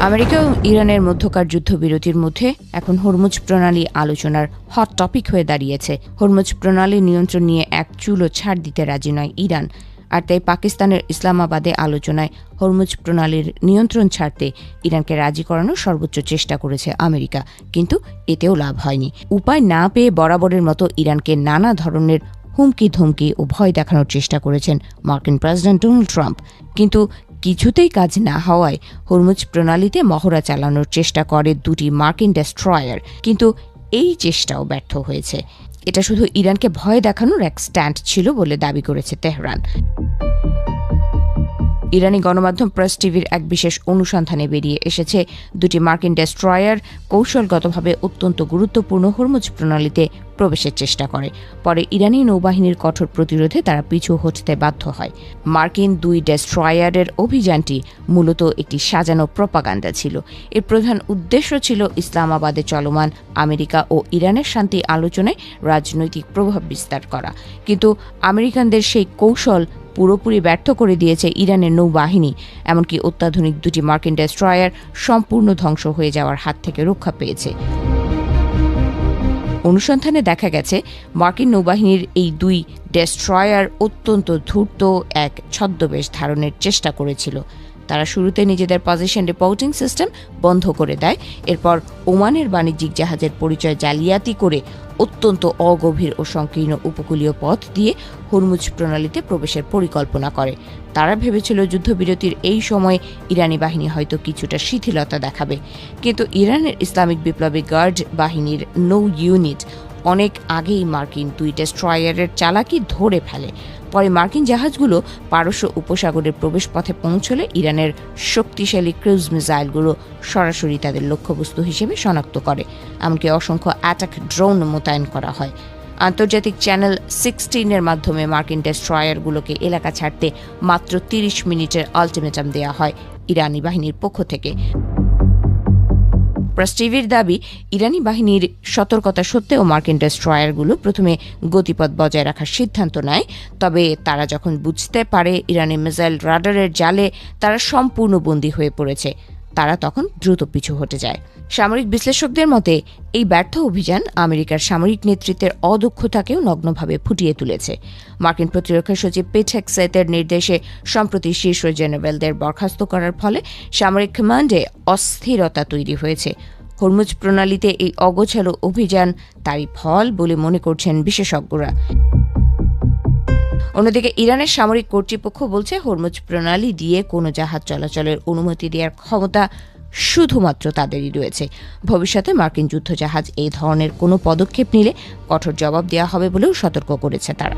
America ও ইরানের মধ্যকার যুদ্ধবিরতির মধ্যে এখন হরমুজ প্রণালী আলোচনার হট টপিক হয়ে দাঁড়িয়েছে। হরমুজ প্রণালী নিয়ন্ত্রণ নিয়ে এক চুলও ছাড় দিতে রাজি নয় ইরান। আর তাই পাকিস্তানের ইসলামাবাদে আলোচনায় হরমুজ প্রণালীর নিয়ন্ত্রণ ছাড়তে ইরানকে রাজি করানোর সর্বোচ্চ চেষ্টা করেছে আমেরিকা, কিন্তু এতেও লাভ হয়নি। উপায় না পেয়ে বরাবরের মতো ইরানকে নানা ধরনের হুমকি ধমকি ও ভয় দেখানোর চেষ্টা করেছেন মার্কিন প্রেসিডেন্ট ডোনাল্ড ট্রাম্প, কিন্তু কিছুতেই কাজ না হওয়ায় হরমুজ প্রণালীতে মহড়া চালানোর চেষ্টা করে দুটি মার্কিন ডেস্ট্রয়ার, কিন্তু এই চেষ্টাও ব্যর্থ হয়েছে। এটা শুধু ইরানকে ভয় দেখানোর এক স্ট্যান্ড ছিল বলে দাবি করেছে তেহরান। ইরানি গণমাধ্যম প্রেস টিভির এক বিশেষ অনুসন্ধানে বেরিয়ে এসেছে দুটি মার্কিন ডেস্ট্রয়ার কৌশলগতভাবে অত্যন্ত গুরুত্বপূর্ণ হরমুজ প্রণালীতে প্রবেশের চেষ্টা করে। পরে ইরানি নৌবাহিনীর কঠোর প্রতিরোধে তারা পিছু হটতে বাধ্য হয়। মার্কিন দুই ডেস্ট্রয়ারের অভিযানটি মূলত একটি সাজানো প্রপাগান্ডা ছিল। এর প্রধান উদ্দেশ্য ছিল ইসলামাবাদে চলমান আমেরিকা ও ইরানের শান্তি আলোচনায় রাজনৈতিক প্রভাব বিস্তার করা, কিন্তু আমেরিকানদের সেই কৌশল পুরোপুরি ব্যর্থ করে দিয়েছে ইরানের নৌবাহিনী। এমনকি অত্যাধুনিক দুটি মার্কিন ডেস্ট্রয়ার সম্পূর্ণ ধ্বংস হয়ে যাওয়ার হাত থেকে রক্ষা পেয়েছে। অনুসন্ধানে দেখা গেছে মার্কিন নৌবাহিনীর এই দুই ডেস্ট্রয়ার অত্যন্ত ধূর্ত এক ছদ্মবেশ ধারণের চেষ্টা করেছিল। তারা শুরুতে নিজেদের পজিশন রিপোর্টিং সিস্টেম বন্ধ করে দেয়, এরপর ওমানের বাণিজ্যিক জাহাজের পরিচয় জালিয়াতি করে অত্যন্ত অগভীর ও সংকীর্ণ উপকূলীয় পথ দিয়ে হরমুজ প্রণালীতে প্রবেশের পরিকল্পনা করে। তারা ভেবেছিল যুদ্ধবিরতির এই সময়ে ইরানি বাহিনী হয়তো কিছুটা শিথিলতা দেখাবে, কিন্তু ইরানের ইসলামিক বিপ্লবী গার্ড বাহিনীর নৌ ইউনিট অনেক আগেই মার্কিন দুই ডেস্ট্রয়ারের চালাকি ধরে ফেলে। পরে মার্কিন জাহাজগুলো পারস্য উপসাগরের প্রবেশপথে পৌঁছলে ইরানের শক্তিশালী ক্রুজ মিসাইলগুলো সরাসরি তাদের লক্ষ্যবস্তু হিসেবে শনাক্ত করে। এমনকি অসংখ্য অ্যাটাক ড্রোন মোতায়েন করা হয়। আন্তর্জাতিক চ্যানেল 16-এর মাধ্যমে মার্কিন ডেস্ট্রয়ারগুলোকে এলাকা ছাড়তে মাত্র 30 মিনিটের আলটিমেটাম দেওয়া হয় ইরানি বাহিনীর পক্ষ থেকে। প্রেস টিভির দাবি, ইরানি বাহিনীর সতর্কতা সত্ত্বেও মার্কিন ডেস্ট্রয়ারগুলো প্রথমে গতিপথ বজায় রাখার সিদ্ধান্ত নেয়। তবে তারা যখন বুঝতে পারে ইরানি মিসাইল রাডারের জালে তারা সম্পূর্ণ বন্দী হয়ে পড়েছে, তারা তখন দ্রুত পিছু হটে যায়। সামরিক বিশ্লেষকদের মতে এই ব্যর্থ অভিযান আমেরিকার সামরিক নেতৃত্বের অদক্ষতাকেও নগ্নভাবে ফুটিয়ে তুলেছে। মার্কিন প্রতিরক্ষা সচিব পিট হেগসেথের নির্দেশে সম্প্রতি শীর্ষ জেনারেলদের বরখাস্ত করার ফলে সামরিক কমান্ডে অস্থিরতা তৈরি হয়েছে। হরমুজ প্রণালীতে এই অগোছালো অভিযান তারই ফল বলে মনে করছেন বিশেষজ্ঞরা। অন্যদিকে ইরানের সামরিক কর্তৃপক্ষ বলছে হরমুজ প্রণালী দিয়ে কোনো জাহাজ চলাচলের অনুমতি দেওয়ার ক্ষমতা শুধুমাত্র তাদেরই রয়েছে। ভবিষ্যতে মার্কিন যুদ্ধজাহাজ এই ধরনের কোনো পদক্ষেপ নিলে কঠোর জবাব দেওয়া হবে বলেও সতর্ক করেছে তারা।